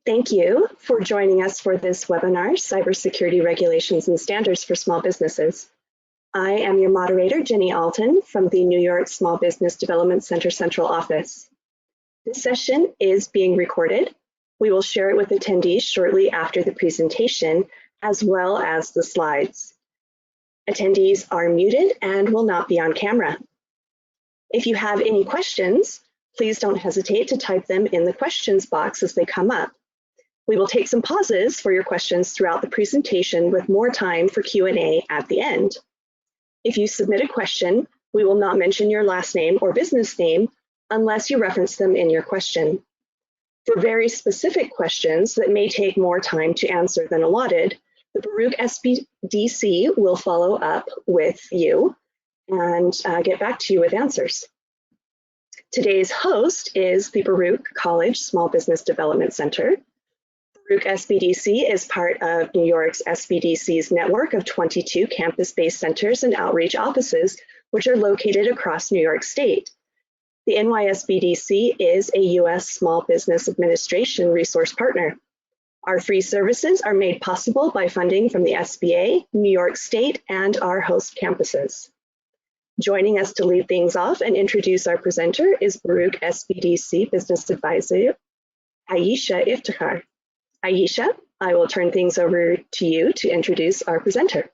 Thank you for joining us for this webinar, Cybersecurity Regulations and Standards for Small Businesses. I am your moderator, Jenny Alton, from the New York Small Business Development Center Central Office. This session is being recorded. We will share it with attendees shortly after the presentation, as well as the slides. Attendees are muted and will not be on camera. If you have any questions, please don't hesitate to type them in the questions box as they come up. We will take some pauses for your questions throughout the presentation with more time for Q&A at the end. If you submit a question, we will not mention your last name or business name unless you reference them in your question. For very specific questions that may take more time to answer than allotted, the Baruch SBDC will follow up with you and get back to you with answers. Today's host is the Baruch College Small Business Development Center. Baruch SBDC is part of New York's SBDC's network of 22 campus-based centers and outreach offices, which are located across New York State. The NYSBDC is a U.S. Small Business Administration resource partner. Our free services are made possible by funding from the SBA, New York State, and our host campuses. Joining us to lead things off and introduce our presenter is Baruch SBDC Business Advisor, Aisha Iftikhar. Aisha, I will turn things over to you to introduce our presenter.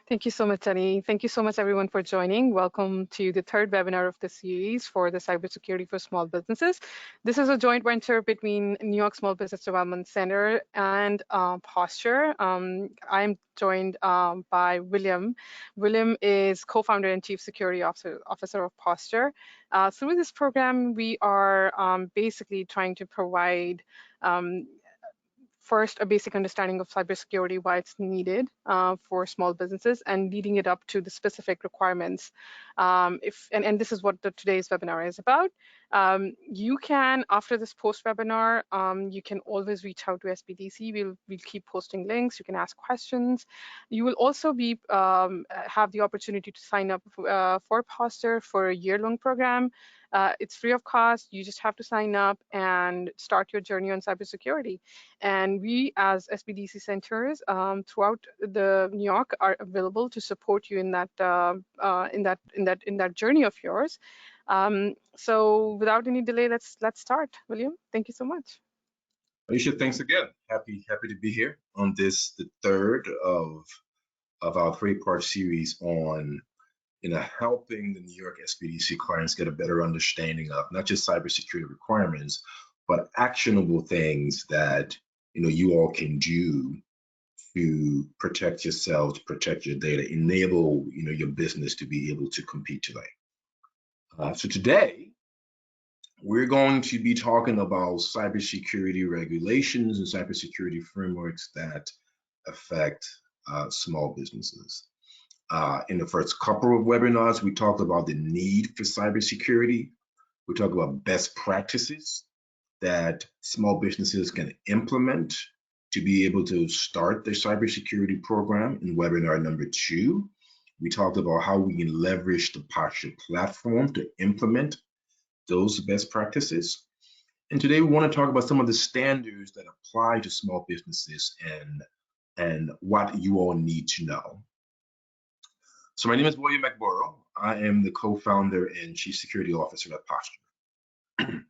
Thank you so much, Jenny. Thank you so much, everyone, for joining. Welcome to the third webinar of the series for the Cybersecurity for Small Businesses. This is a joint venture between New York Small Business Development Center and Posture. I'm joined by William. William is co-founder and chief security officer of Posture. Through this program, we are basically trying to provide first, a basic understanding of cybersecurity, why it's needed for small businesses, and leading it up to the specific requirements. And this is what today's webinar is about. You can, after this post-webinar, you can always reach out to SBDC. We'll keep posting links. You can ask questions. You will also be have the opportunity to sign up for Posture for a year-long program. It's free of cost. You just have to sign up and start your journey on cybersecurity. And we, as SBDC centers throughout the New York, are available to support you in that journey of yours. So, without any delay, let's start. William, thank you so much. Aisha, thanks again. Happy to be here on this, the third of our three-part series on helping the New York SBDC clients get a better understanding of not just cybersecurity requirements, but actionable things that you all can do to protect yourselves, protect your data, enable your business to be able to compete today. So today we're going to be talking about cybersecurity regulations and cybersecurity frameworks that affect small businesses. In the first couple of webinars, we talked about the need for cybersecurity. We talked about best practices that small businesses can implement to be able to start their cybersecurity program. In webinar number 2, we talked about how we can leverage the Posture platform to implement those best practices. And today we want to talk about some of the standards that apply to small businesses and what you all need to know. So my name is William McBorrough. I am the co-founder and chief security officer at Posture.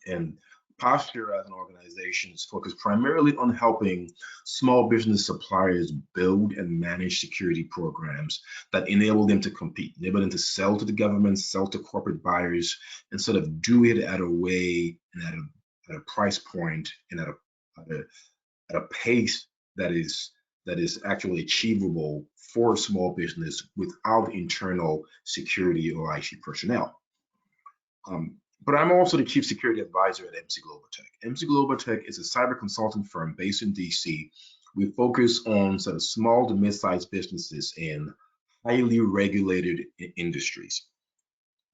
And Posture as an organization is focused primarily on helping small business suppliers build and manage security programs that enable them to compete, enable them to sell to the government, sell to corporate buyers, and sort of do it at a way and at a price point and at a pace that is actually achievable for a small business without internal security or IT personnel. But I'm also the chief security advisor at MC Global Tech. MC Global Tech is a cyber consulting firm based in DC. We focus on sort of small to mid-sized businesses in highly regulated industries,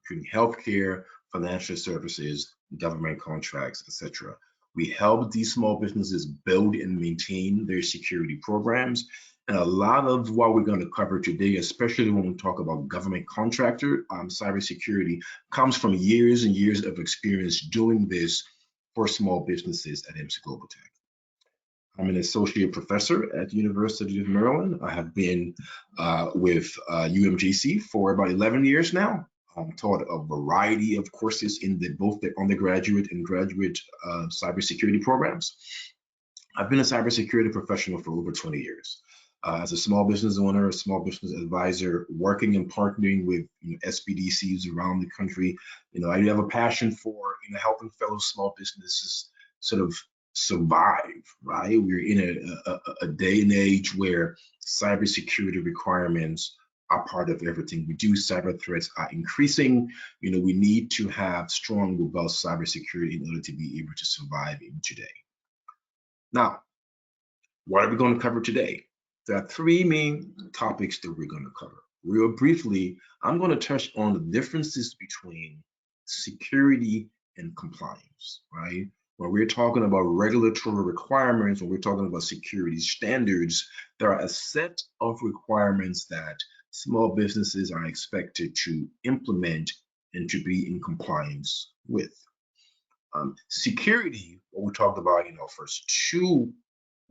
including healthcare, financial services, government contracts, etc. We help these small businesses build and maintain their security programs. And a lot of what we're going to cover today, especially when we talk about government contractor cybersecurity, comes from years and years of experience doing this for small businesses at MC Global Tech. I'm an associate professor at the University of Maryland. I have been with UMGC for about 11 years now. I've taught a variety of courses in both the undergraduate and graduate cybersecurity programs. I've been a cybersecurity professional for over 20 years. As a small business owner, a small business advisor, working and partnering with SBDCs around the country, I do have a passion for helping fellow small businesses sort of survive, right? We're in a day and age where cybersecurity requirements are part of everything we do. Cyber threats are increasing. We need to have strong, robust cybersecurity in order to be able to survive in today. Now, what are we going to cover today? There are three main topics that we're going to cover. Real briefly, I'm going to touch on the differences between security and compliance, right? When we're talking about regulatory requirements, when we're talking about security standards, there are a set of requirements that small businesses are expected to implement and to be in compliance with. Security, what we talked about in our first two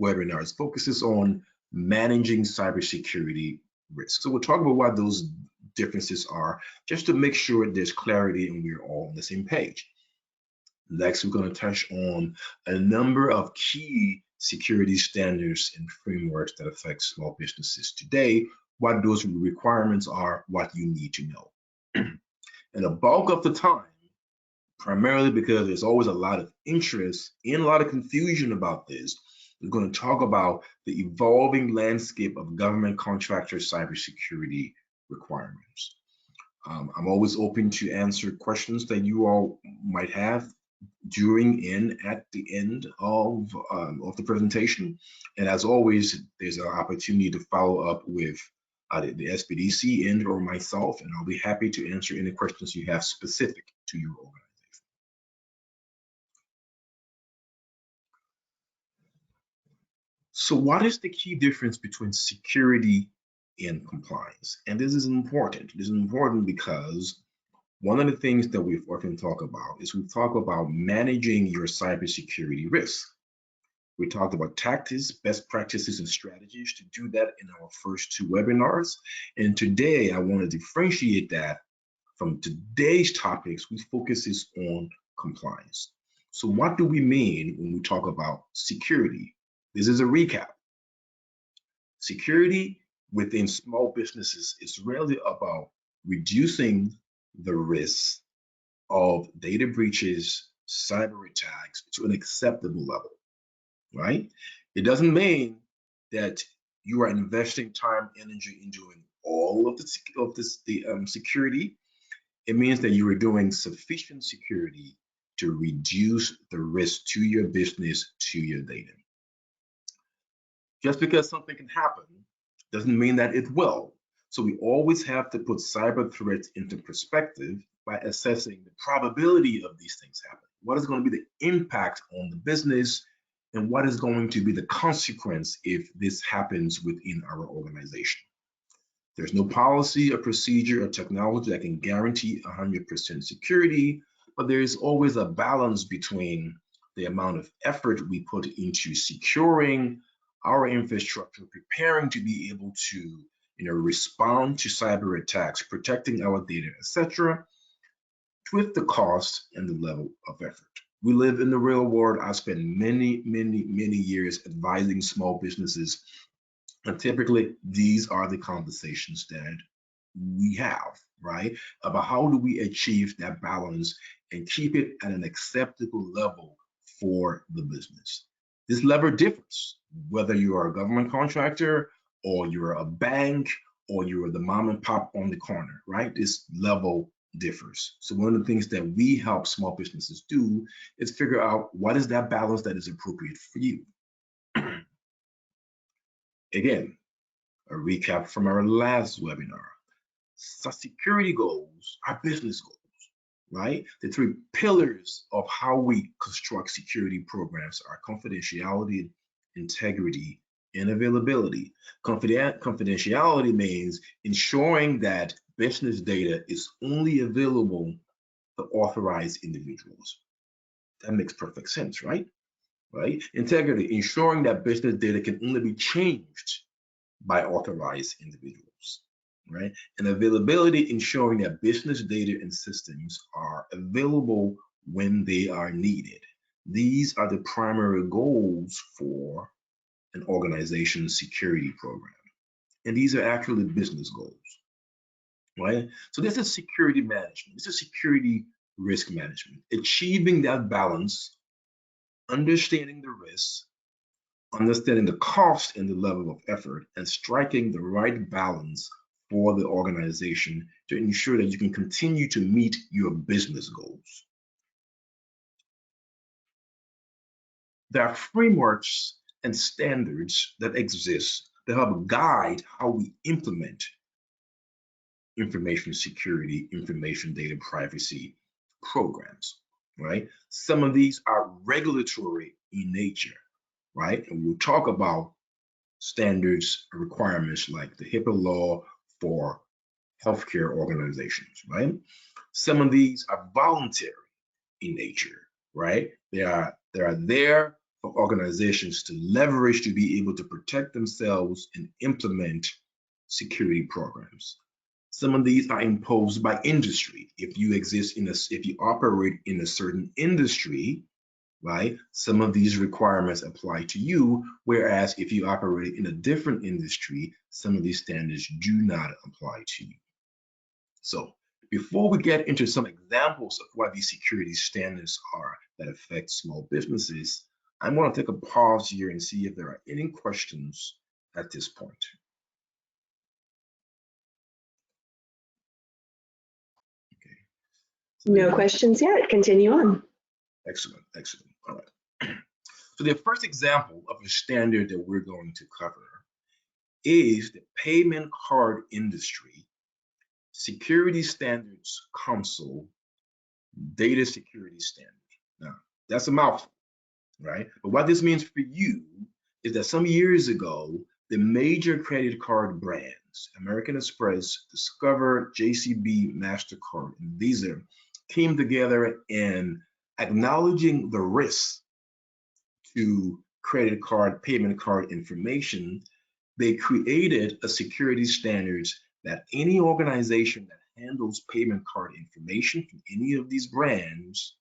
webinars, focuses on managing cybersecurity risks. So we'll talk about what those differences are, just to make sure there's clarity and we're all on the same page. Next, we're going to touch on a number of key security standards and frameworks that affect small businesses today, what those requirements are, what you need to know. And the bulk of the time, primarily because there's always a lot of interest and a lot of confusion about this, we're going to talk about the evolving landscape of government contractor cybersecurity requirements. I'm always open to answer questions that you all might have during and at the end of the presentation. And as always, there's an opportunity to follow up with the SBDC and or myself, and I'll be happy to answer any questions you have specific to your organization. So what is the key difference between security and compliance? And this is important. This is important because one of the things that we've often talked about is we talk about managing your cybersecurity risk. We talked about tactics, best practices, and strategies to do that in our first two webinars. And today I want to differentiate that from today's topics, which focuses on compliance. So what do we mean when we talk about security? This is a recap. Security within small businesses is really about reducing the risk of data breaches, cyber attacks to an acceptable level, right? It doesn't mean that you are investing time, energy in doing all of the security. It means that you are doing sufficient security to reduce the risk to your business, to your data. Just because something can happen doesn't mean that it will. So we always have to put cyber threats into perspective by assessing the probability of these things happening. What is going to be the impact on the business, and what is going to be the consequence if this happens within our organization? There's no policy or procedure or technology that can guarantee 100% security, but there is always a balance between the amount of effort we put into securing our infrastructure, preparing to be able to respond to cyber attacks, protecting our data, etc., with the cost and the level of effort. We live in the real world. I spent many years advising small businesses, and typically these are the conversations that we have, right? About how do we achieve that balance and keep it at an acceptable level for the business. This level differs, whether you are a government contractor or you're a bank or you're the mom and pop on the corner, right? This level differs. So one of the things that we help small businesses do is figure out what is that balance that is appropriate for you. Again, a recap from our last webinar. So security goals are business goals, right? The three pillars of how we construct security programs are confidentiality, integrity, and availability. Confidentiality means ensuring that business data is only available to authorized individuals. That makes perfect sense, right? Right? Integrity, ensuring that business data can only be changed by authorized individuals, right? And availability, ensuring that business data and systems are available when they are needed. These are the primary goals for an organization's security program. And these are actually business goals, right? So this is security management. This is security risk management, achieving that balance, understanding the risks, understanding the cost and the level of effort, and striking the right balance for the organization to ensure that you can continue to meet your business goals. There are frameworks and standards that exist that help guide how we implement information security, information data privacy programs, right? Some of these are regulatory in nature, right? And we'll talk about standards and requirements like the HIPAA law for healthcare organizations, right? Some of these are voluntary in nature, right? They are there for organizations to leverage to be able to protect themselves and implement security programs. Some of these are imposed by industry. If you operate in a certain industry, right, some of these requirements apply to you, whereas if you operate in a different industry, some of these standards do not apply to you. So before we get into some examples of what these security standards are that affect small businesses, I'm going to take a pause here and see if there are any questions at this point. Okay. So No questions yet. Continue on. Excellent, excellent. All right. So the first example of a standard that we're going to cover is the Payment Card Industry Security Standards Council Data Security Standard. Now, that's a mouthful, right? But what this means for you is that some years ago, the major credit card brands, American Express, Discover, JCB, MasterCard, and Visa, came together in acknowledging the risks to credit card, payment card information. They created a security standards that any organization that handles payment card information from any of these brands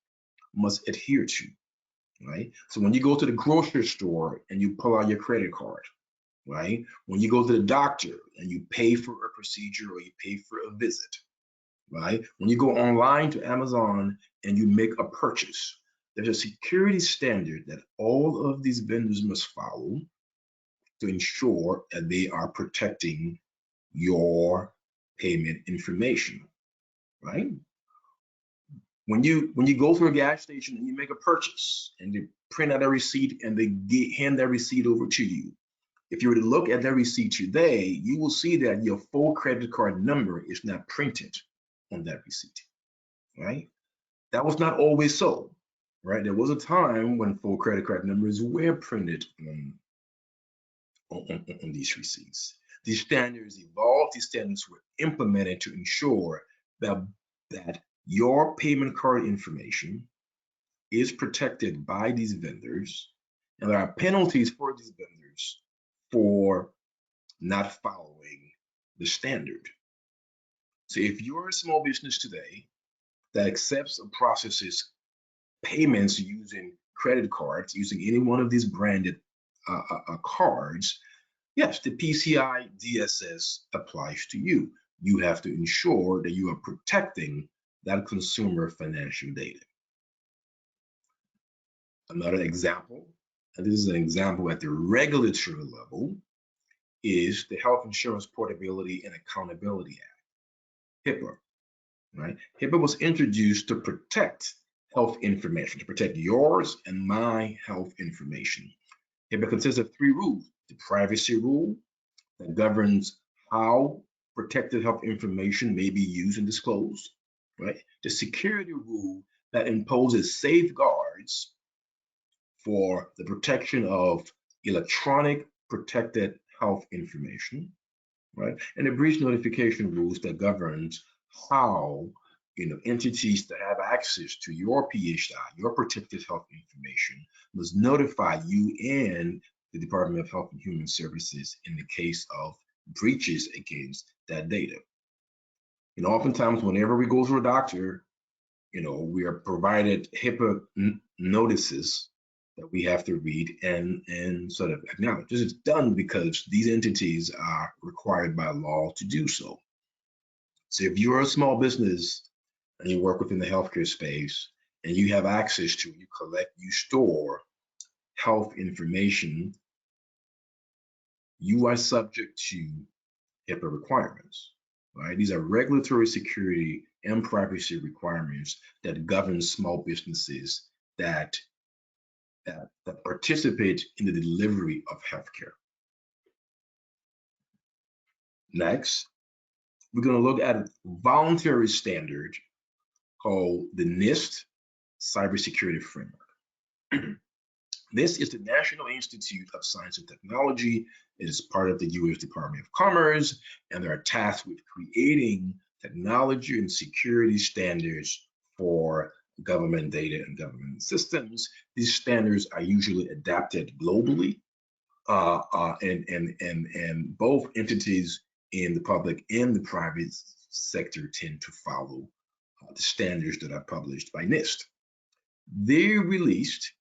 must adhere to, right? So when you go to the grocery store and you pull out your credit card, right? When you go to the doctor and you pay for a procedure or you pay for a visit, right? When you go online to Amazon and you make a purchase, there's a security standard that all of these vendors must follow to ensure that they are protecting your payment information, right? When you go to a gas station and you make a purchase and they print out a receipt and they hand that receipt over to you, if you were to look at that receipt today, you will see that your full credit card number is not printed on that receipt, right? That was not always so, right? There was a time when full credit card numbers were printed on these receipts. These standards evolved, these standards were implemented to ensure that your payment card information is protected by these vendors, and there are penalties for these vendors for not following the standard. So if you're a small business today that accepts or processes payments using credit cards, using any one of these branded cards, yes, the PCI DSS applies to you. You have to ensure that you are protecting that consumer financial data. Another example, and this is an example at the regulatory level, is the Health Insurance Portability and Accountability Act, HIPAA, right? HIPAA was introduced to protect health information, to protect yours and my health information. HIPAA consists of 3 rules: the privacy rule that governs how protected health information may be used and disclosed, right? The security rule that imposes safeguards for the protection of electronic protected health information, right? And the breach notification rules that governs how entities that have access to your PHI, your protected health information, must notify you and the Department of Health and Human Services in the case of breaches against that data. Oftentimes, whenever we go to a doctor, we are provided HIPAA notices that we have to read and sort of acknowledge. This is done because these entities are required by law to do so. So if you're a small business and you work within the healthcare space and you have access to, you collect, you store health information, you are subject to HIPAA requirements, right? These are regulatory security and privacy requirements that govern small businesses that participate in the delivery of healthcare. Next, we're going to look at a voluntary standard called the NIST Cybersecurity Framework. This is the National Institute of Science and Technology. It is part of the U.S. Department of Commerce, and they are tasked with creating technology and security standards for government data and government systems. These standards are usually adapted globally, and both entities in the public and the private sector tend to follow the standards that are published by NIST. They released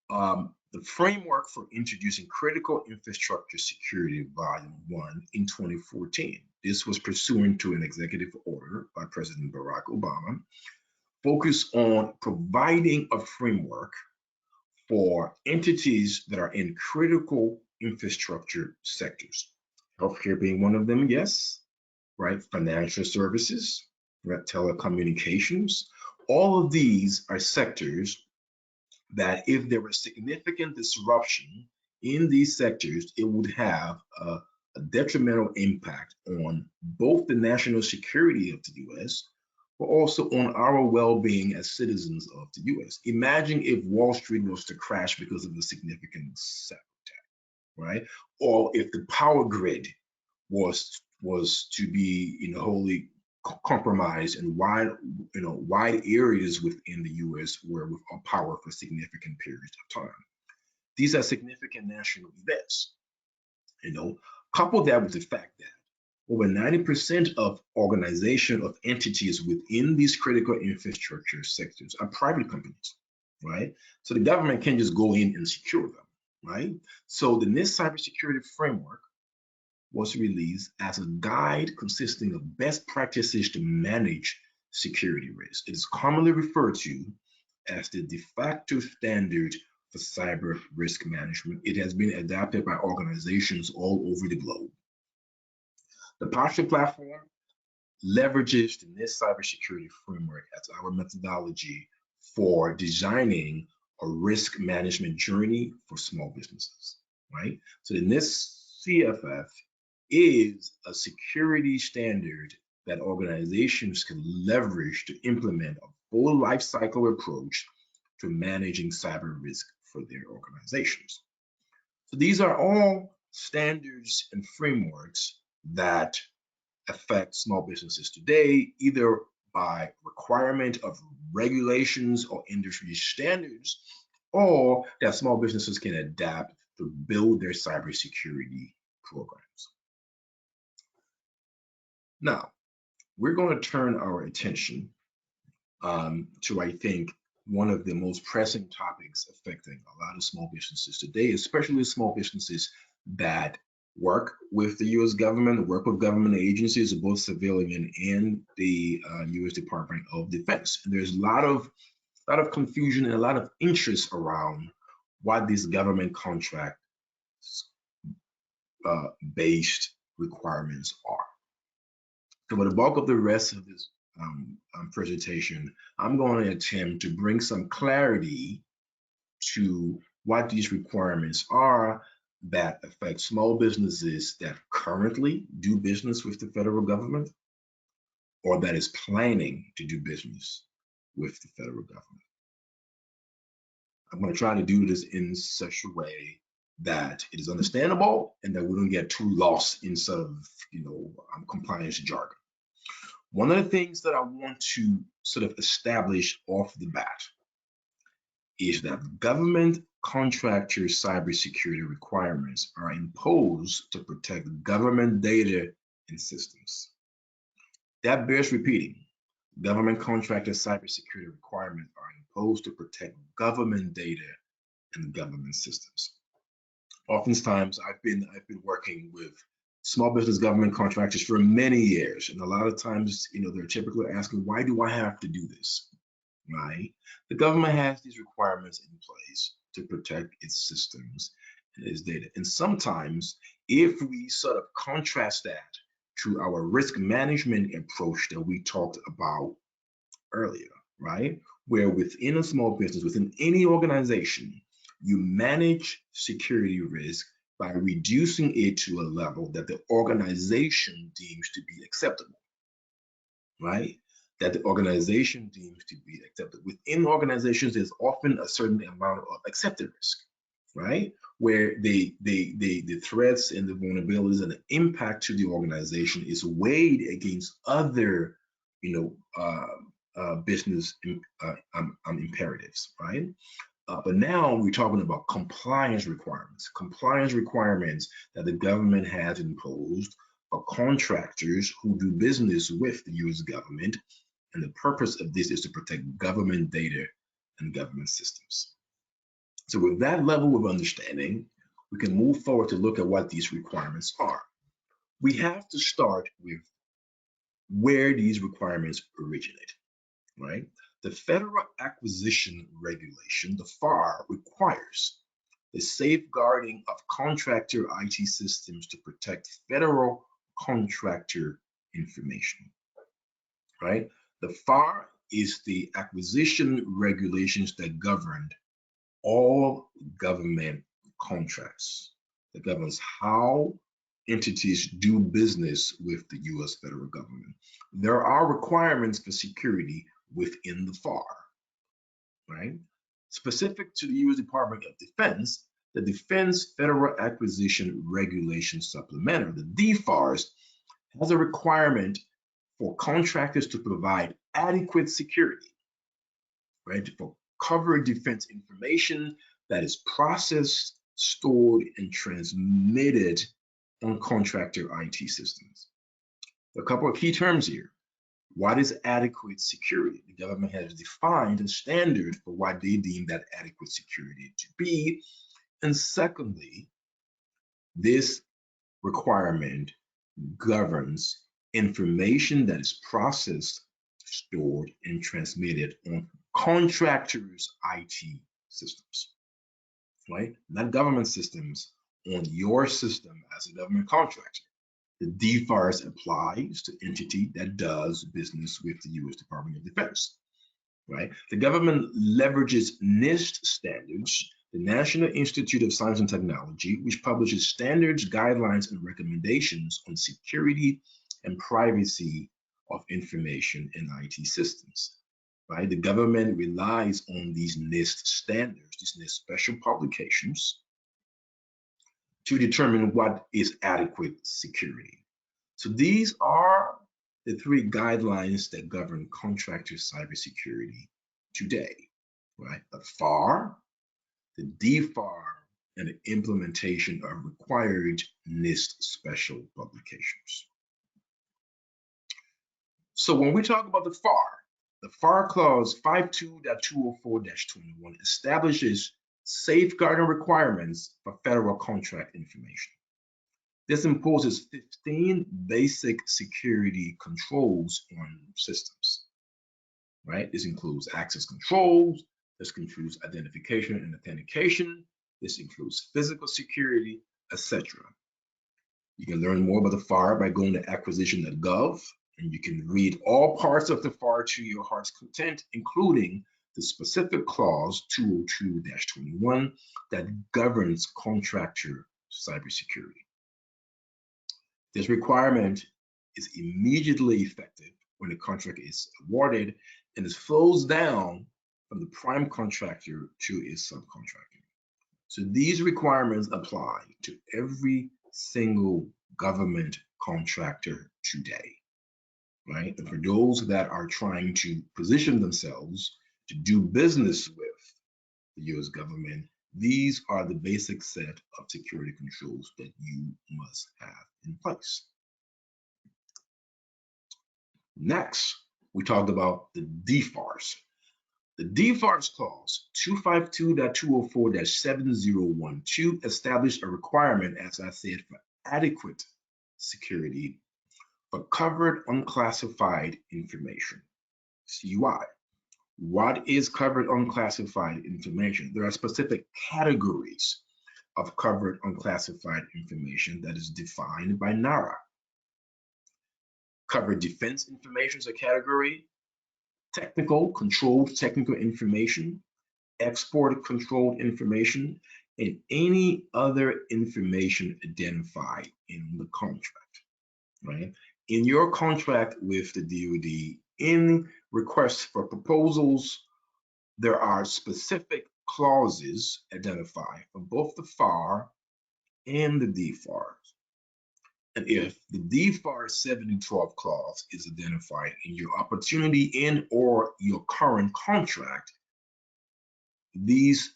the framework for introducing critical infrastructure security, Volume 1, in 2014. This was pursuant to an executive order by President Barack Obama, focused on providing a framework for entities that are in critical infrastructure sectors. Healthcare being one of them, yes, right? Financial services, right? Telecommunications. All of these are sectors that if there was significant disruption in these sectors, it would have a detrimental impact on both the national security of the U.S., but also on our well-being as citizens of the U.S. Imagine if Wall Street was to crash because of a significant cyber attack, right? Or if the power grid was to be wholly compromised in wide areas within the U.S. were without power for significant periods of time. These are significant national events. Couple that with the fact that over 90% of organization of entities within these critical infrastructure sectors are private companies, right? So the government can't just go in and secure them, right? So the NIST Cybersecurity Framework was released as a guide consisting of best practices to manage security risk. It is commonly referred to as the de facto standard for cyber risk management. It has been adopted by organizations all over the globe. The Posture platform leverages the NIST Cybersecurity Framework as our methodology for designing a risk management journey for small businesses, right? So the NIST CFF is a security standard that organizations can leverage to implement a full life cycle approach to managing cyber risk for their organizations. So these are all standards and frameworks that affect small businesses today, either by requirement of regulations or industry standards, or that small businesses can adapt to build their cybersecurity programs. Now, we're going to turn our attention to, I think, one of the most pressing topics affecting a lot of small businesses today, especially small businesses that work with the U.S. government, work with government agencies, both civilian and the U.S. Department of Defense. And there's a lot of confusion and a lot of interest around what these government contract based requirements are. So for the bulk of the rest of this presentation, I'm going to attempt to bring some clarity to what these requirements are that affect small businesses that currently do business with the federal government or that is planning to do business with the federal government. I'm going to try to do this in such a way that it is understandable and that we don't get too lost in sort of, compliance jargon. One of the things that I want to sort of establish off the bat is that government contractor cybersecurity requirements are imposed to protect government data and systems. That bears repeating. Government contractor cybersecurity requirements are imposed to protect government data and government systems. Oftentimes, I've been working with small business government contractors for many years, and a lot of times, they're typically asking, why do I have to do this? Right? The government has these requirements in place to protect its systems and its data. And sometimes, if we sort of contrast that to our risk management approach that we talked about earlier, right? Where within a small business, within any organization, you manage security risk by reducing it to a level that the organization deems to be acceptable, right? That the organization deems to be acceptable. Within organizations, there's often a certain amount of accepted risk, right? Where the threats and the vulnerabilities and the impact to the organization is weighed against other, business imperatives, right? But now we're talking about compliance requirements that the government has imposed for contractors who do business with the US government. And the purpose of this is to protect government data and government systems. So with that level of understanding, we can move forward to look at what these requirements are. We have to start with where these requirements originate, right? The Federal Acquisition Regulation, the FAR, requires the safeguarding of contractor IT systems to protect federal contractor information, right? The FAR is the acquisition regulations that govern all government contracts, that governs how entities do business with the US federal government. There are requirements for security within the FAR, right? Specific to the US Department of Defense, the Defense Federal Acquisition Regulation Supplemental, the DFARS, has a requirement for contractors to provide adequate security, right, for covered defense information that is processed, stored, and transmitted on contractor IT systems. A couple of key terms here. What is adequate security? The government has defined a standard for what they deem that adequate security to be. And secondly, this requirement governs information that is processed, stored, and transmitted on contractors' IT systems, right? Not government systems, on your system as a government contractor. The DFARS applies to entity that does business with the US Department of Defense, right? The government leverages NIST standards, the National Institute of Science and Technology, which publishes standards, guidelines, and recommendations on security and privacy of information in IT systems, right? The government relies on these NIST standards, these NIST special publications, to determine what is adequate security. So these are the three guidelines that govern contractor cybersecurity today, right? The FAR, the DFAR, and the implementation of required NIST special publications. So when we talk about the FAR clause 52.204-21 establishes safeguarding requirements for federal contract information. This imposes 15 basic security controls on systems, right? This includes access controls, this includes identification and authentication, this includes physical security, etc. You can learn more about the FAR by going to acquisition.gov, and you can read all parts of the FAR to your heart's content, including the specific clause 202-21 that governs contractor cybersecurity. This requirement is immediately effective when the contract is awarded, and it flows down from the prime contractor to its subcontractor. So these requirements apply to every single government contractor today. right? And for those that are trying to position themselves to do business with the US government, these are the basic set of security controls that you must have in place. Next, we talked about the DFARS. The DFARS clause 252.204-7012 established a requirement, as I said, for adequate security for covered unclassified information, CUI. What is covered unclassified information? There are specific categories of covered unclassified information that is defined by NARA. Covered defense information is a category, controlled technical information, export controlled information, and any other information identified in the contract, right? In your contract with the DoD, in requests for proposals, there are specific clauses identified for both the FAR and the DFARS. And if the DFAR 7012 clause is identified in your opportunity and or your current contract, these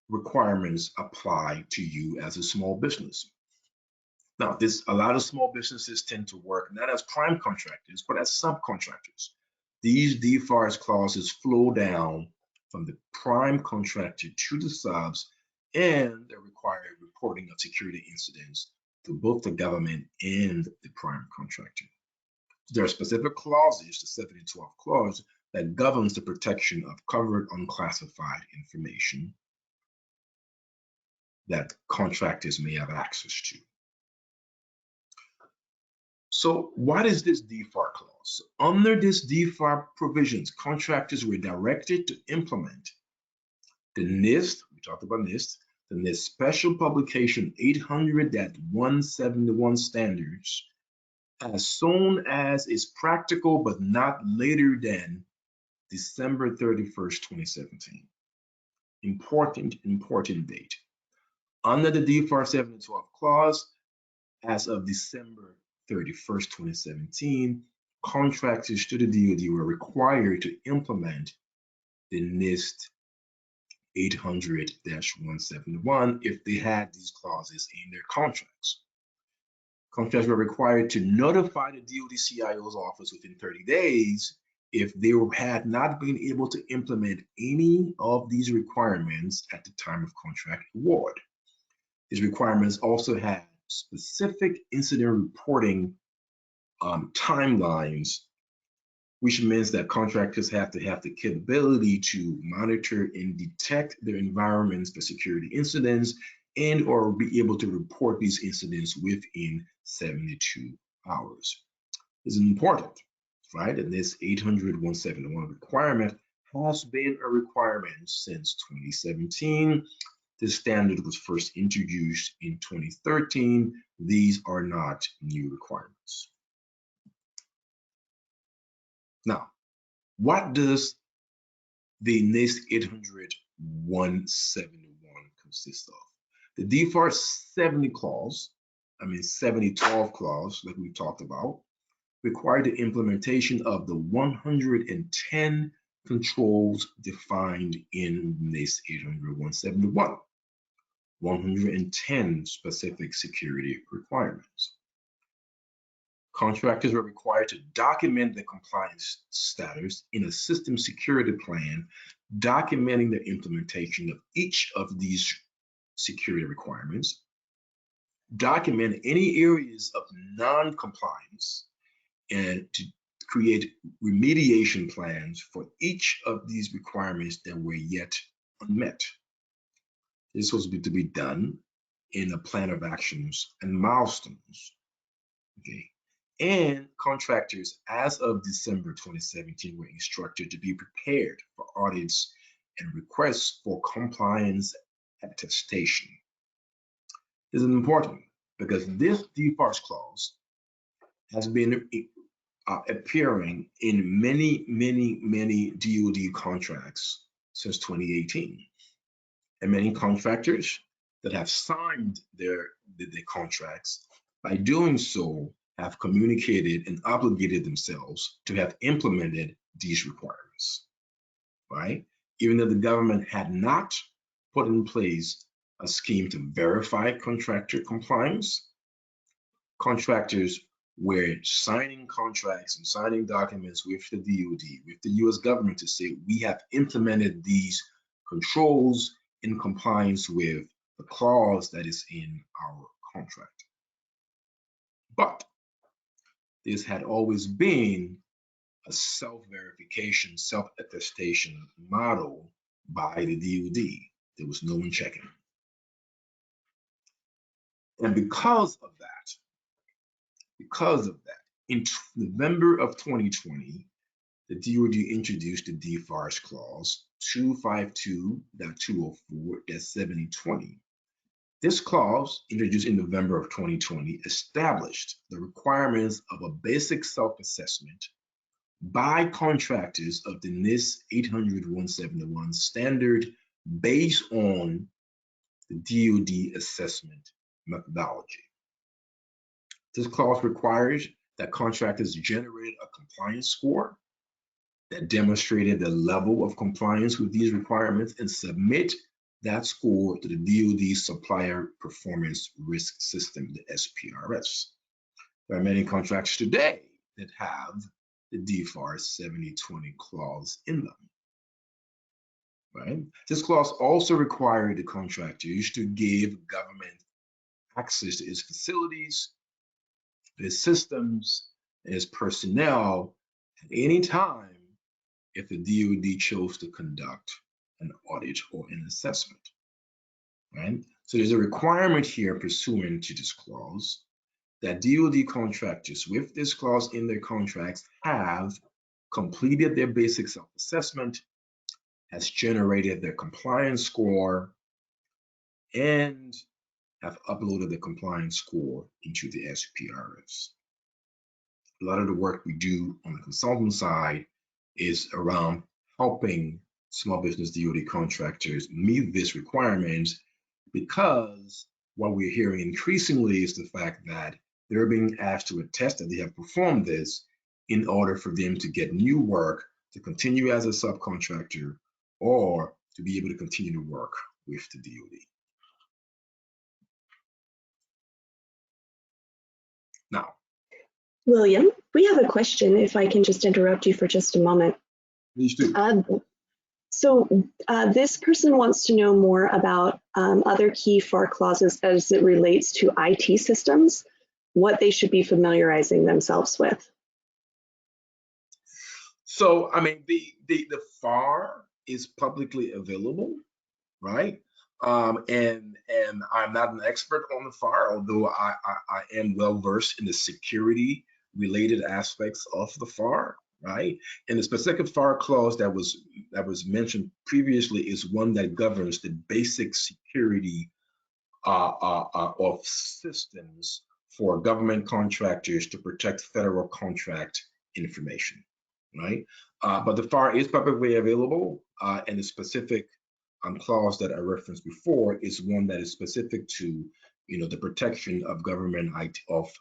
requirements apply to you as a small business. Now, a lot of small businesses tend to work not as prime contractors, but as subcontractors. These DFARS clauses flow down from the prime contractor to the subs, and they require reporting of security incidents to both the government and the prime contractor. There are specific clauses, the 7012 clause, that governs the protection of covered unclassified information that contractors may have access to. So what is this DFAR clause? Under this DFAR provisions, contractors were directed to implement the NIST, we talked about NIST, the NIST Special Publication 800.171 standards as soon as is practical, but not later than December 31st, 2017. Important date. Under the DFAR 7012 clause, as of December 31st, 2017, contractors to the DoD were required to implement the NIST 800-171 if they had these clauses in their contracts. Contractors were required to notify the DoD CIO's office within 30 days if they had not been able to implement any of these requirements at the time of contract award. These requirements also had specific incident reporting timelines, which means that contractors have to have the capability to monitor and detect their environments for security incidents and or be able to report these incidents within 72 hours. This is important, right? And this 800-171 requirement has been a requirement since 2017. This standard was first introduced in 2013. These are not new requirements. Now, what does the NIST 800-171 consist of? The DFAR 7012 clause, like we talked about, required the implementation of the 110 controls defined in NIST 800-171. 110 specific security requirements. Contractors were required to document the compliance status in a system security plan, documenting the implementation of each of these security requirements, document any areas of non-compliance, and to create remediation plans for each of these requirements that were yet unmet. This was to be done in a plan of actions and milestones. Okay. And contractors, as of December 2017, were instructed to be prepared for audits and requests for compliance attestation. This is important because this DFARS clause has been appearing in many DoD contracts since 2018. And many contractors that have signed their contracts, by doing so, have communicated and obligated themselves to have implemented these requirements, right? Even though the government had not put in place a scheme to verify contractor compliance, contractors were signing contracts and signing documents with the DoD, with the US government to say, we have implemented these controls in compliance with the clause that is in our contract. But this had always been a self-verification, self-attestation model by the DoD. There was no one checking. And because of that, in November of 2020, the DoD introduced the DFARS clause 252.204-7020. This clause, introduced in November of 2020, established the requirements of a basic self-assessment by contractors of the NIST 800-171 standard based on the DoD assessment methodology. This clause requires that contractors generate a compliance score that demonstrated the level of compliance with these requirements and submit that score to the DoD Supplier Performance Risk System, the SPRS. There are many contractors today that have the DFARS 7020 clause in them, right? This clause also required the contractors to give government access to its facilities, its systems, and its personnel at any time if the DoD chose to conduct an audit or an assessment, right? So there's a requirement here pursuant to this clause that DoD contractors with this clause in their contracts have completed their basic self-assessment, has generated their compliance score, and have uploaded the compliance score into the SPRS. A lot of the work we do on the consultant side is around helping small business DoD contractors meet these requirements, because what we're hearing increasingly is the fact that they're being asked to attest that they have performed this in order for them to get new work, to continue as a subcontractor, or to be able to continue to work with the DoD. Now, William, we have a question, if I can just interrupt you for just a moment. Please do. This person wants to know more about other key FAR clauses as it relates to IT systems, what they should be familiarizing themselves with. So, I mean, the FAR is publicly available, right? And I'm not an expert on the FAR, although I am well versed in the security related aspects of the FAR, right? And the specific FAR clause that was mentioned previously is one that governs the basic security of systems for government contractors to protect federal contract information, right? But the FAR is publicly available, and the specific clause that I referenced before is one that is specific to, the protection of government IT, of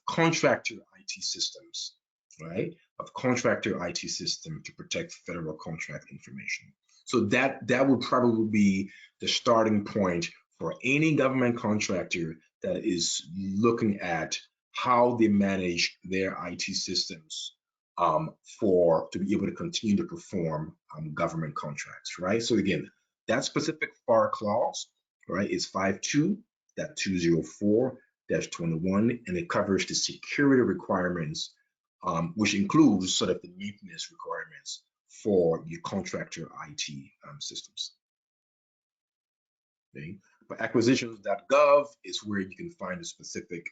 contractor IT systems, right? Of contractor IT system to protect federal contract information. So that would probably be the starting point for any government contractor that is looking at how they manage their IT systems to be able to continue to perform government contracts, right? So again, that specific FAR clause, right, is 52.204-21, and it covers the security requirements, which includes sort of the neatness requirements for your contractor IT systems. Okay. But acquisitions.gov is where you can find the specific,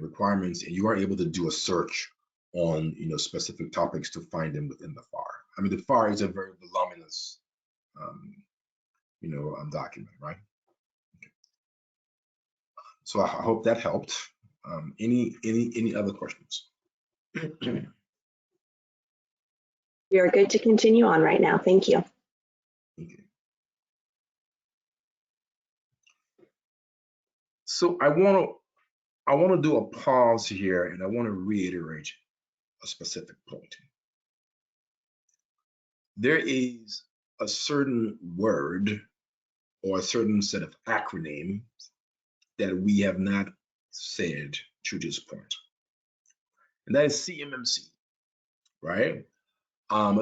requirements, and you are able to do a search on, specific topics to find them within the FAR. I mean, the FAR is a very voluminous, document, right? Okay. So I hope that helped. Any other questions? We are good to continue on right now. Thank you. Okay. So I want I want to do a pause here, and I want to reiterate a specific point. There is a certain word or a certain set of acronyms that we have not said to this point, and that is CMMC, right?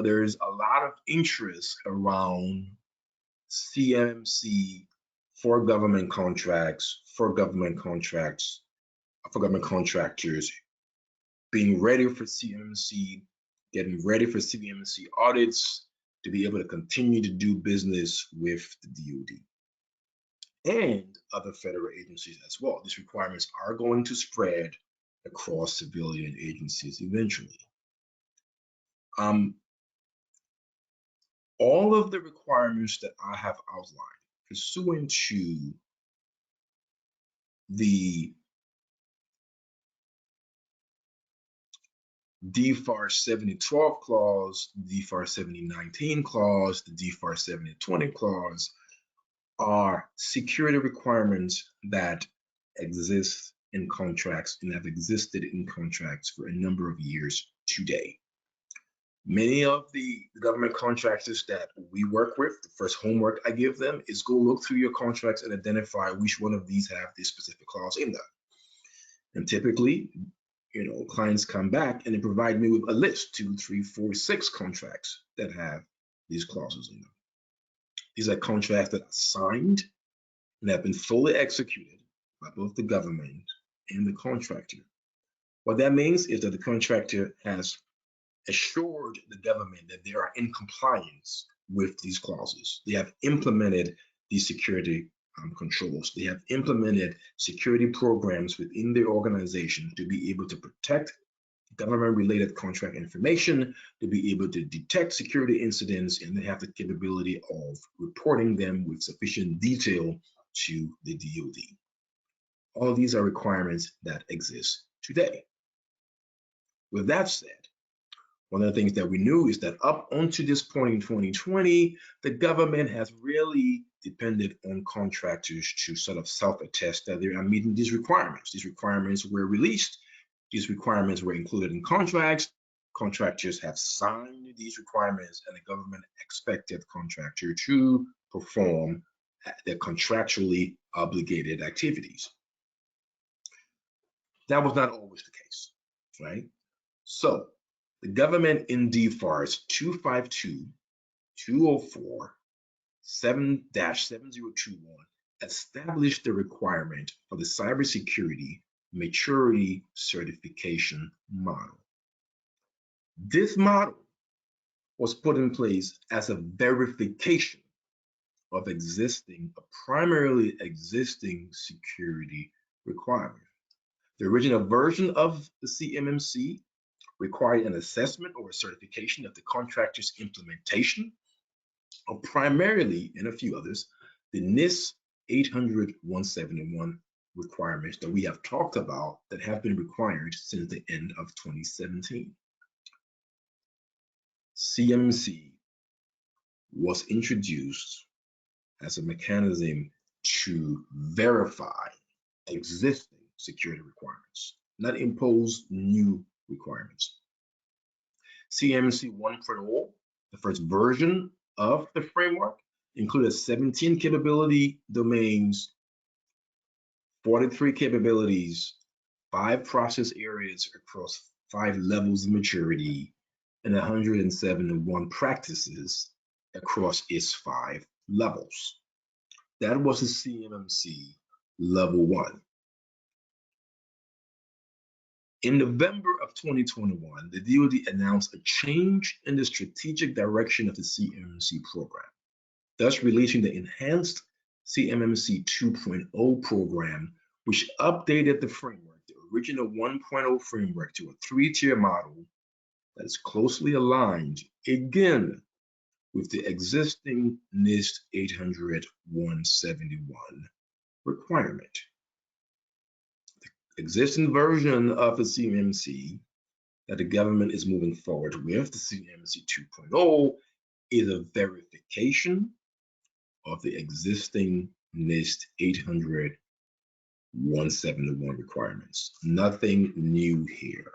There's a lot of interest around CMMC for government contracts, for government contractors, being ready for CMMC, getting ready for CMMC audits to be able to continue to do business with the DoD and other federal agencies as well. These requirements are going to spread across civilian agencies eventually. All of the requirements that I have outlined pursuant to the DFAR 7012 clause, DFAR 7019 clause, the DFAR 7020 clause are security requirements that exist in contracts and have existed in contracts for a number of years today. Many of the government contractors that we work with, the first homework I give them is go look through your contracts and identify which one of these have this specific clause in them. And typically, clients come back and they provide me with a list, 2, 3, 4, 6 contracts that have these clauses in them. These are contracts that are signed and have been fully executed by both the government and the contractor. What that means is that the contractor has assured the government that they are in compliance with these clauses. They have implemented these security controls. They have implemented security programs within their organization to be able to protect government-related contract information, to be able to detect security incidents, and they have the capability of reporting them with sufficient detail to the DoD. All of these are requirements that exist today. With that said, one of the things that we knew is that up until this point in 2020, the government has really depended on contractors to sort of self-attest that they are meeting these requirements. These requirements were released. These requirements were included in contracts. Contractors have signed these requirements, and the government expected contractor to perform their contractually obligated activities. That was not always the case, right? So the government in DFARS 252, 204, 7-7021 established the requirement for the cybersecurity maturity certification model. This model was put in place as a verification of primarily existing security requirements. The original version of the CMMC required an assessment or a certification of the contractor's implementation of primarily, and a few others, the NIST 800-171 requirements that we have talked about that have been required since the end of 2017. CMMC was introduced as a mechanism to verify existing security requirements, not impose new requirements. CMMC 1.0, the first version of the framework, included 17 capability domains, 43 capabilities, 5 process areas across 5 levels of maturity, and 171 practices across its 5 levels. That was the CMMC level 1. In November of 2021, the DoD announced a change in the strategic direction of the CMMC program, thus releasing the enhanced CMMC 2.0 program, which updated the framework, the original 1.0 framework, to a 3-tier model that is closely aligned, again, with the existing NIST 800-171 requirement. The existing version of the CMMC that the government is moving forward with, the CMMC 2.0, is a verification of the existing NIST 800-171 171 requirements. Nothing new here,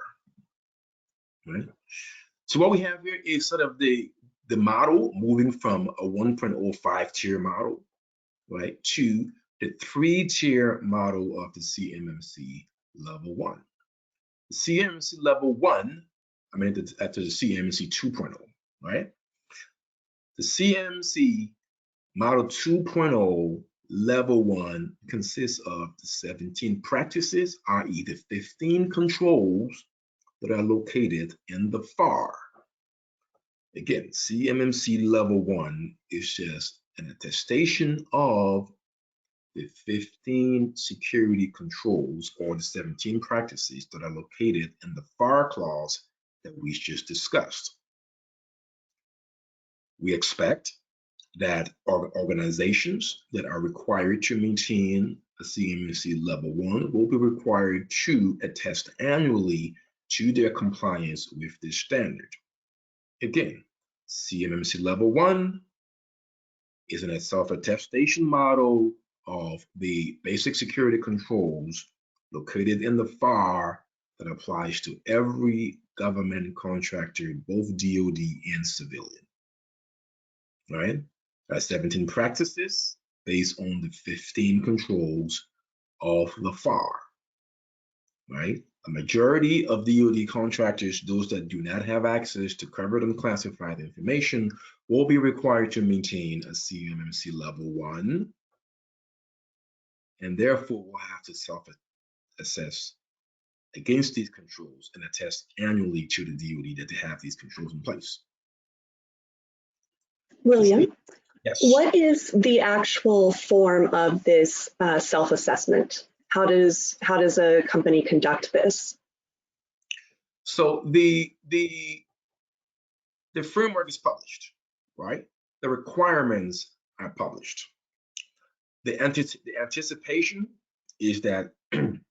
right? So what we have here is sort of the model moving from a 1.05 tier model, right, to the 3-tier model of the CMMC level 1. The CMMC level 1, after the CMMC 2.0, right? The CMMC model 2.0 level 1 consists of the 17 practices, i.e. the 15 controls that are located in the FAR. Again, CMMC level 1 is just an attestation of the 15 security controls or the 17 practices that are located in the FAR clause that we just discussed. We expect that organizations that are required to maintain a CMMC level 1 will be required to attest annually to their compliance with this standard. Again, CMMC level 1 is a self-attestation model of the basic security controls located in the FAR that applies to every government contractor, both DoD and civilian. Right? There are 17 practices based on the 15 controls of the FAR. Right? A majority of DoD contractors, those that do not have access to covered and classified information, will be required to maintain a CMMC level 1, and therefore will have to self-assess against these controls and attest annually to the DoD that they have these controls in place. William, yes. What is the actual form of this self-assessment? How does a company conduct this? So the framework is published, right? The requirements are published. The anticipation is that the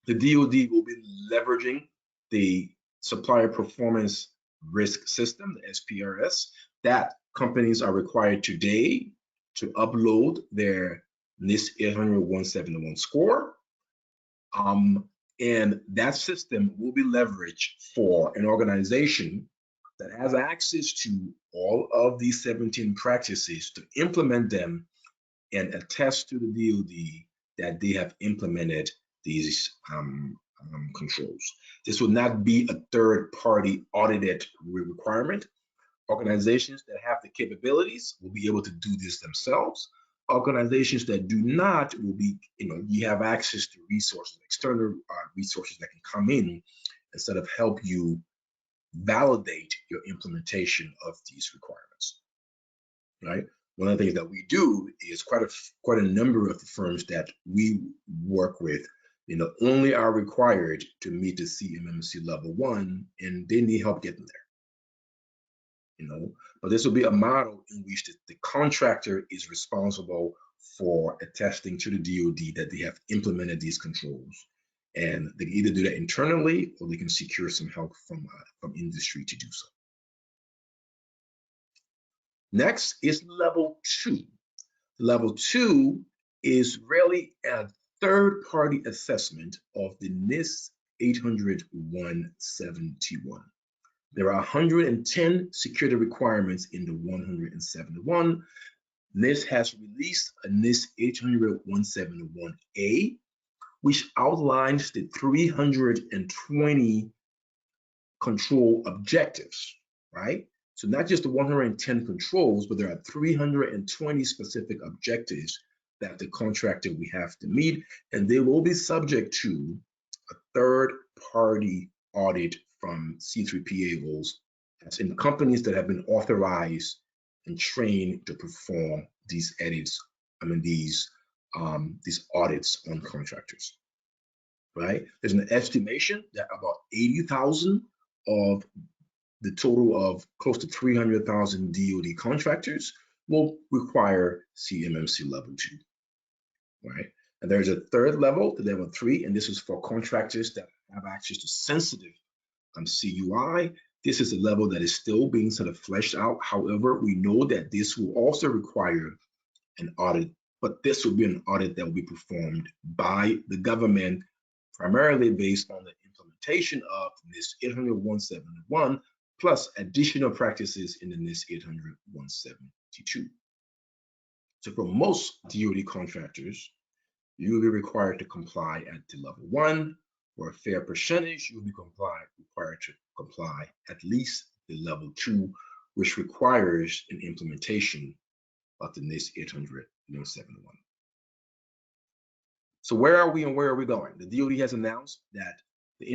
DoD will be leveraging the Supplier Performance Risk System, the SPRS, that companies are required today to upload their NIST 800-171 score. And that system will be leveraged for an organization that has access to all of these 17 practices to implement them and attest to the DoD that they have implemented these controls. This will not be a third-party audited requirement. Organizations that have the capabilities will be able to do this themselves. Organizations that do not will be, you have access to resources, external resources that can come in and sort of help you validate your implementation of these requirements, right? One of the things that we do is quite a number of the firms that we work with, only are required to meet the CMMC level 1, and they need help getting there. But this will be a model in which the contractor is responsible for attesting to the DoD that they have implemented these controls, and they can either do that internally or they can secure some help from industry to do so. Next is level 2. Level 2 is really a third-party assessment of the NIST 800-171. There are 110 security requirements in the 171. NIST has released a NIST 800-171A, which outlines the 320 control objectives, right? So not just the 110 controls, but there are 320 specific objectives that the contractor we have to meet, and they will be subject to a third-party audit from C3PAs, as in companies that have been authorized and trained to perform these edits, these audits on contractors, right? There's an estimation that about 80,000 of the total of close to 300,000 DoD contractors will require CMMC level 2, right? And there's a third level, the level 3, and this is for contractors that have access to sensitive CUI. This is a level that is still being sort of fleshed out. However, we know that this will also require an audit but this will be an audit that will be performed by the government, primarily based on the implementation of NIST 800-171, plus additional practices in the NIST 800-172. So for most DoD contractors, you will be required to comply at the level 1. For a fair percentage, you will be required to comply at least the level 2, which requires an implementation of the NIST 800-171. So where are we and where are we going? The DoD has announced that the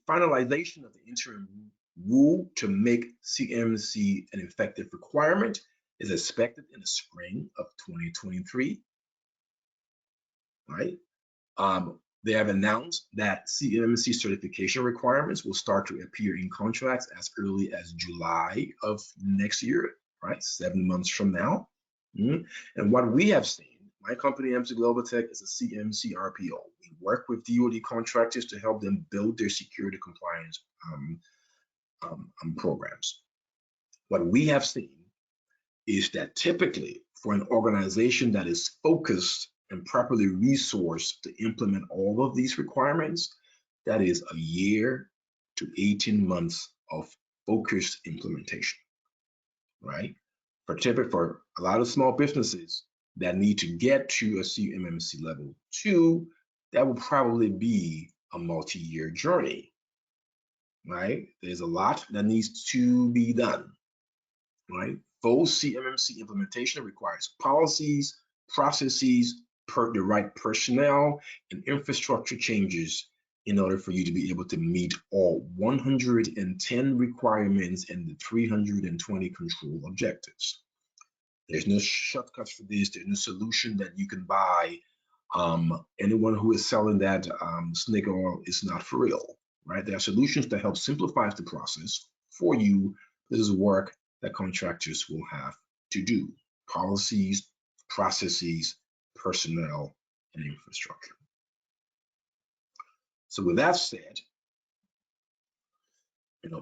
finalization of the interim rule to make CMMC an effective requirement is expected in the spring of 2023, right? They have announced that CMMC certification requirements will start to appear in contracts as early as July of next year, right? 7 months from now. And what we have seen, my company, MC Global Tech, is a CMMC RPO. We work with DoD contractors to help them build their security compliance programs. What we have seen is that typically for an organization that is focused and properly resourced to implement all of these requirements, that is a year to 18 months of focused implementation, right? For a lot of small businesses that need to get to a CMMC level 2, that will probably be a multi-year journey, right? There's a lot that needs to be done, right? Full CMMC implementation requires policies, processes, the right personnel, and infrastructure changes in order for you to be able to meet all 110 requirements and the 320 control objectives. There's no shortcuts for this. There's no solution that you can buy. Anyone who is selling that snake oil is not for real, right? There are solutions that help simplify the process for you. This is work that contractors will have to do. Policies, processes, personnel, and infrastructure. So with that said,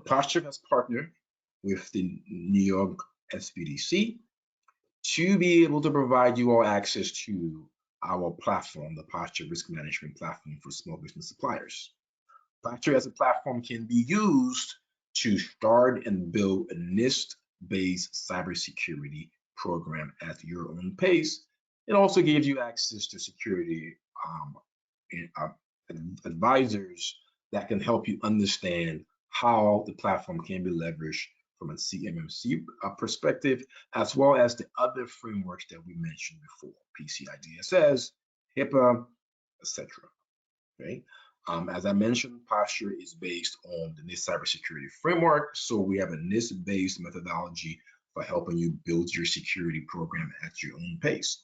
Posture has partnered with the New York SBDC to be able to provide you all access to our platform, the Posture Risk Management Platform for small business suppliers. Posture as a platform can be used to start and build a NIST-based cybersecurity program at your own pace. It also gives you access to security advisors that can help you understand how the platform can be leveraged from a CMMC perspective, as well as the other frameworks that we mentioned before, PCI DSS, HIPAA, etc. Okay? As I mentioned, Posture is based on the NIST cybersecurity framework, so we have a NIST-based methodology for helping you build your security program at your own pace.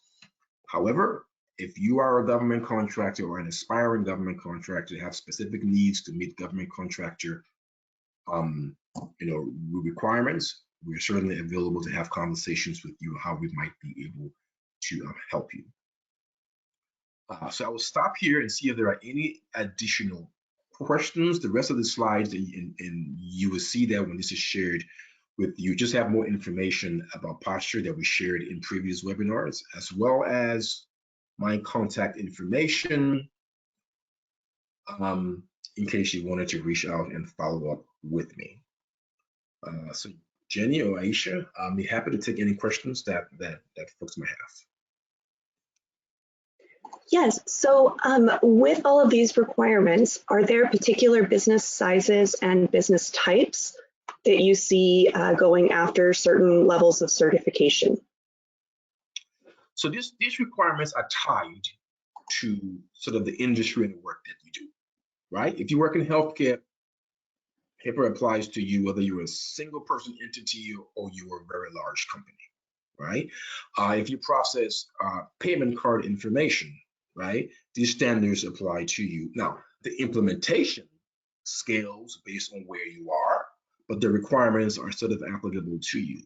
However, if you are a government contractor or an aspiring government contractor, have specific needs to meet government contractor requirements, we're certainly available to have conversations with you how we might be able to help you. So I will stop here and see if there are any additional questions. The rest of the slides, and you will see that when this is shared with you, just have more information about Posture that we shared in previous webinars, as well as my contact information in case you wanted to reach out and follow up with me. So Jenny or Aisha, I'll be happy to take any questions that folks might have. Yes, so with all of these requirements, are there particular business sizes and business types that you see going after certain levels of certification? So these requirements are tied to sort of the industry and the work that you do, right? If you work in healthcare, HIPAA applies to you whether you're a single person entity or you're a very large company, right? If you process payment card information, right, these standards apply to you. Now, the implementation scales based on where you are, but the requirements are sort of applicable to you.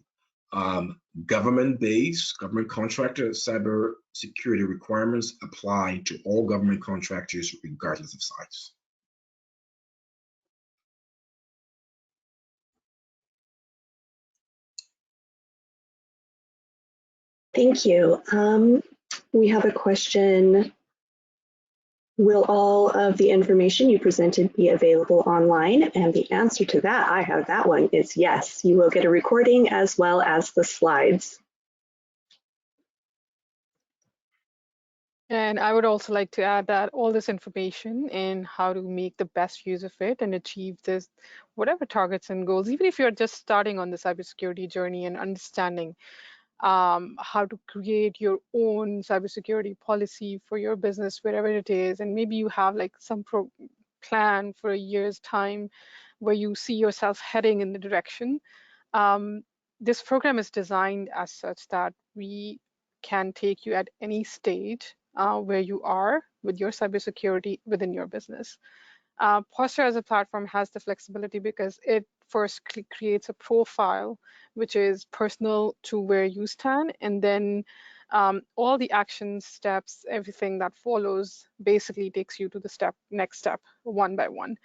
Government-based, government contractor cyber security requirements apply to all government contractors regardless of size. Thank you. We have a question. Will all of the information you presented be available online? And the answer to that, I have that one, is yes. You will get a recording as well as the slides. And I would also like to add that all this information and how to make the best use of it and achieve this, whatever targets and goals, even if you're just starting on the cybersecurity journey and understanding how to create your own cybersecurity policy for your business, wherever it is, and maybe you have like some plan for a year's time where you see yourself heading in the direction. This program is designed as such that we can take you at any stage where you are with your cybersecurity within your business. Posture as a platform has the flexibility because it first creates a profile which is personal to where you stand, and then all the action steps, everything that follows, basically takes you to the next step, one by one.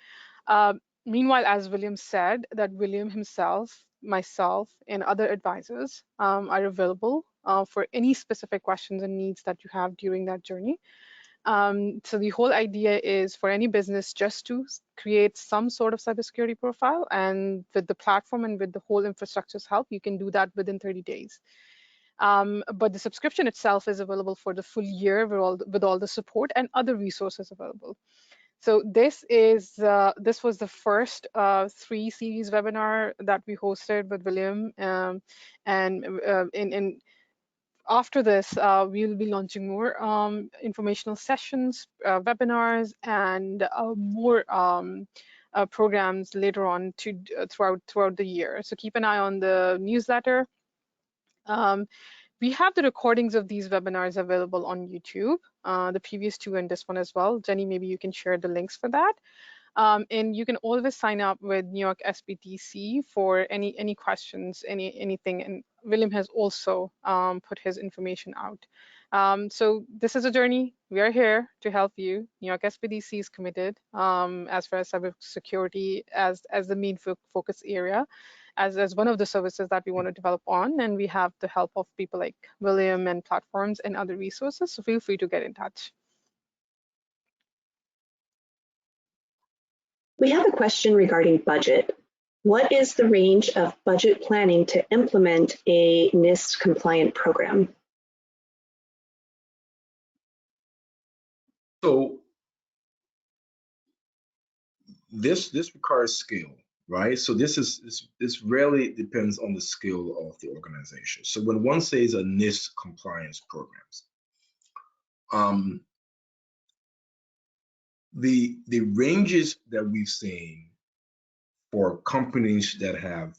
Meanwhile, as William said, that William himself, myself, and other advisors are available for any specific questions and needs that you have during that journey. So the whole idea is for any business just to create some sort of cybersecurity profile, and with the platform and with the whole infrastructure's help, you can do that within 30 days. But the subscription itself is available for the full year with all the support and other resources available. So this was the first 3 series webinar that we hosted with William, and after this, we will be launching more informational sessions, webinars, and more programs later on throughout the year. So keep an eye on the newsletter. We have the recordings of these webinars available on YouTube, the previous 2 and this one as well. Jenny, maybe you can share the links for that. And you can always sign up with New York SBDC for any questions, anything. And William has also put his information out. So this is a journey. We are here to help you. New York SBDC is committed as far as cybersecurity as the main focus area, as one of the services that we want to develop on. And we have the help of people like William and platforms and other resources. So feel free to get in touch. We have a question regarding budget. What is the range of budget planning to implement a NIST compliant program? So this requires skill, right? So this really depends on the skill of the organization. So when one says a NIST compliance programs, the ranges that we've seen for companies that have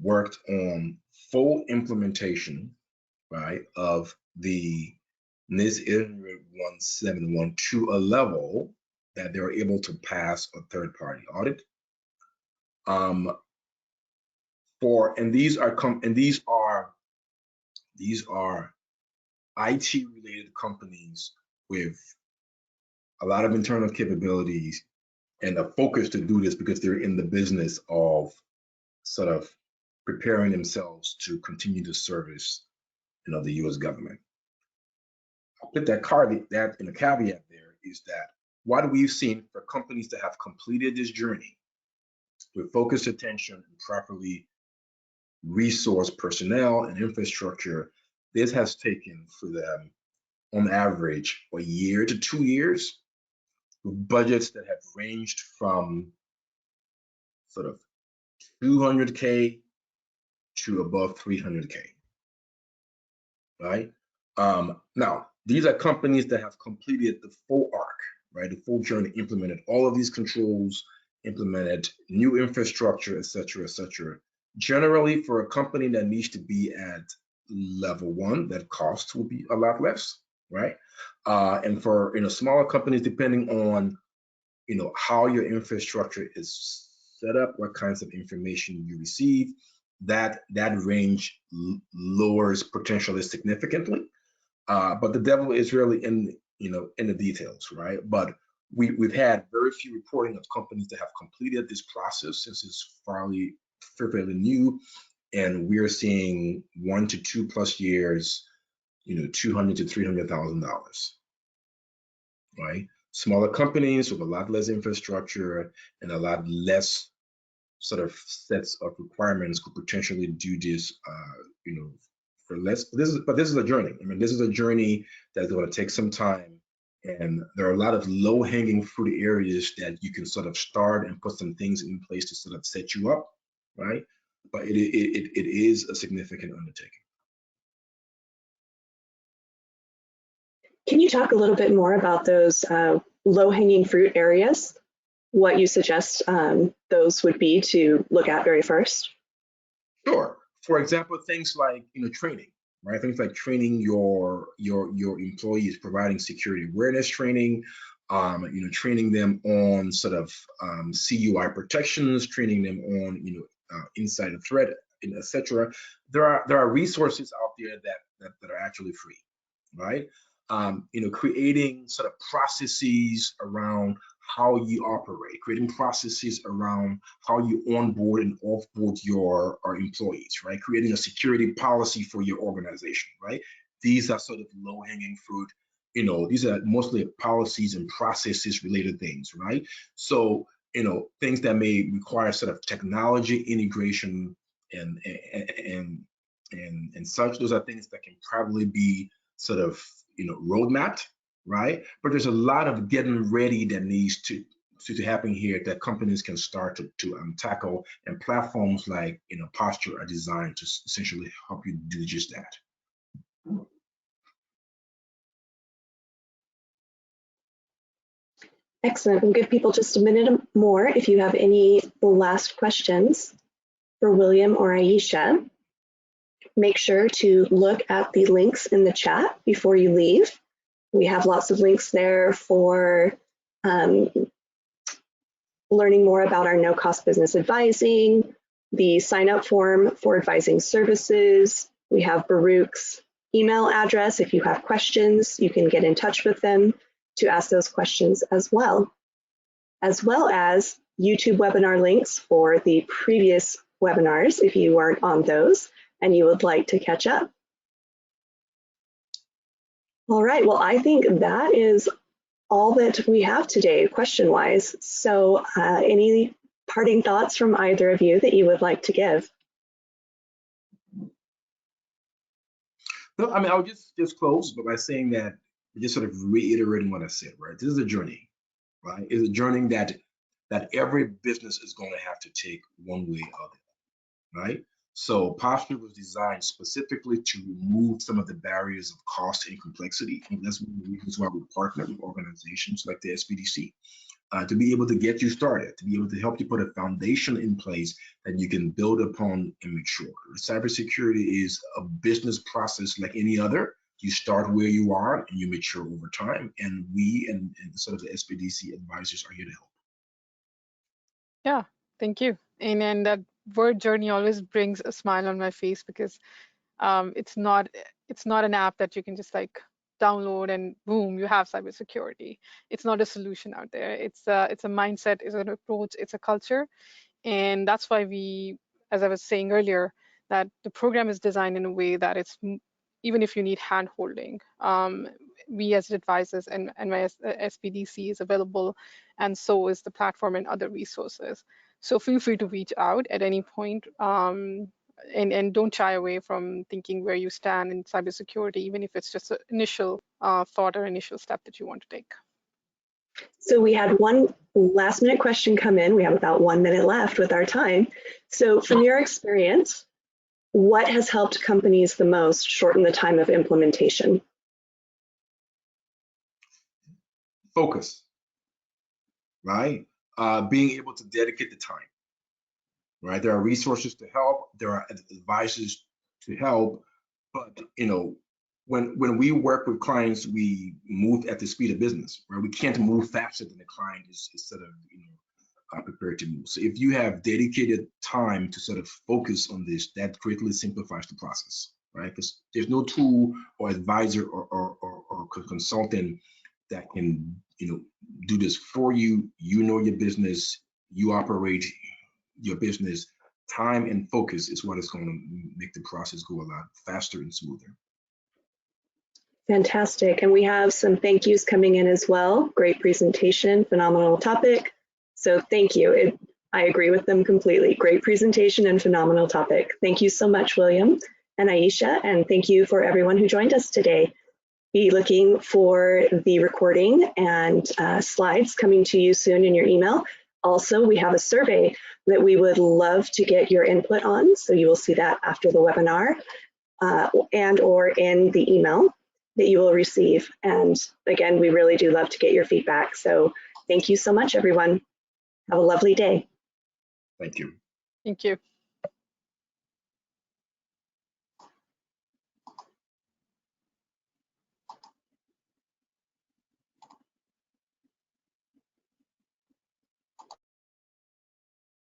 worked on full implementation, right, of the NIST 800-1701 to a level that they're able to pass a third-party audit. These are IT-related companies with a lot of internal capabilities and a focus to do this because they're in the business of sort of preparing themselves to continue to service, the U.S. government. I'll put that in a caveat there is that what we've seen for companies that have completed this journey with focused attention and properly resourced personnel and infrastructure, this has taken for them on average a year to 2 years, with budgets that have ranged from sort of 200K to above 300K, right? Now, these are companies that have completed the full arc, right? The full journey, implemented all of these controls, implemented new infrastructure, et cetera, et cetera. Generally, for a company that needs to be at level 1, that cost will be a lot less, right? And for smaller companies, depending on how your infrastructure is set up, what kinds of information you receive, that range lowers potentially significantly. But the devil is really in the details, right? But we've had very few reporting of companies that have completed this process since it's fairly new, and we're seeing 1 to 2+ years $200,000 to $300,000, right? Smaller companies with a lot less infrastructure and a lot less sort of sets of requirements could potentially do this, for less. But this is a journey. I mean, this is a journey that's going to take some time, and there are a lot of low-hanging fruit areas that you can sort of start and put some things in place to sort of set you up, right? But it is a significant undertaking. Can you talk a little bit more about those low-hanging fruit areas? What you suggest those would be to look at very first? Sure. For example, things like training, right? Things like training your employees, providing security awareness training, training them on sort of CUI protections, training them on insider threat, etc. There are resources out there that are actually free, right? Creating sort of processes around how you operate, creating processes around how you onboard and offboard your employees, right? Creating a security policy for your organization, right? These are sort of low-hanging fruit. These are mostly policies and processes related things, right? So, things that may require sort of technology integration and such. Those are things that can probably be sort of roadmap, right? But there's a lot of getting ready that needs to happen here that companies can start to tackle, and platforms like Posture are designed to essentially help you do just that. Excellent. We'll give people just a minute more if you have any last questions for William or Aisha. Make sure to look at the links in the chat before you leave. We have lots of links there for learning more about our no-cost business advising, the sign-up form for advising services. We have Baruch's email address. If you have questions, you can get in touch with them to ask those questions as well as YouTube webinar links for the previous webinars if you weren't on those and you would like to catch up. All right, well, I think that is all that we have today, question-wise. So any parting thoughts from either of you that you would like to give? No, I mean, I'll just close by saying that, just sort of reiterating what I said, right? This is a journey, right? It's a journey that every business is going to have to take one way or the other, right? So Posture was designed specifically to remove some of the barriers of cost and complexity. And that's one of the reasons why we partner with organizations like the SBDC to be able to get you started, to be able to help you put a foundation in place that you can build upon and mature. Cybersecurity is a business process like any other. You start where you are and you mature over time. And we and sort of the SBDC advisors are here to help. Yeah, thank you. And that word journey always brings a smile on my face, because it's not an app that you can just like download and boom, you have cybersecurity. It's not a solution out there. It's a mindset, it's an approach, it's a culture. And that's why we, as I was saying earlier, that the program is designed in a way that it's, even if you need hand holding, we as advisors and my SBDC is available, and so is the platform and other resources. So feel free to reach out at any point, and don't shy away from thinking where you stand in cybersecurity, even if it's just an initial thought or initial step that you want to take. So we had one last minute question come in. We have about 1 minute left with our time. So from your experience, what has helped companies the most shorten the time of implementation? Focus, right? Being able to dedicate the time, right? There are resources to help, there are advisors to help, but when we work with clients, we move at the speed of business, right? We can't move faster than the client is sort of prepared to move. So if you have dedicated time to sort of focus on this, that greatly simplifies the process, right? Because there's no tool or advisor or consultant that can do this for you. You know your business, you operate your business. Time and focus is what is going to make the process go a lot faster and smoother. Fantastic. And we have some thank yous coming in as well. Great presentation, phenomenal topic. So thank you. I agree with them completely. Great presentation and phenomenal topic. Thank you so much, William and Aisha, and thank you for everyone who joined us today. Be looking for the recording and slides coming to you soon in your email. Also, we have a survey that we would love to get your input on, so you will see that after the webinar and or in the email that you will receive. And again, we really do love to get your feedback. So thank you so much, everyone. Have a lovely day. Thank you. Thank you.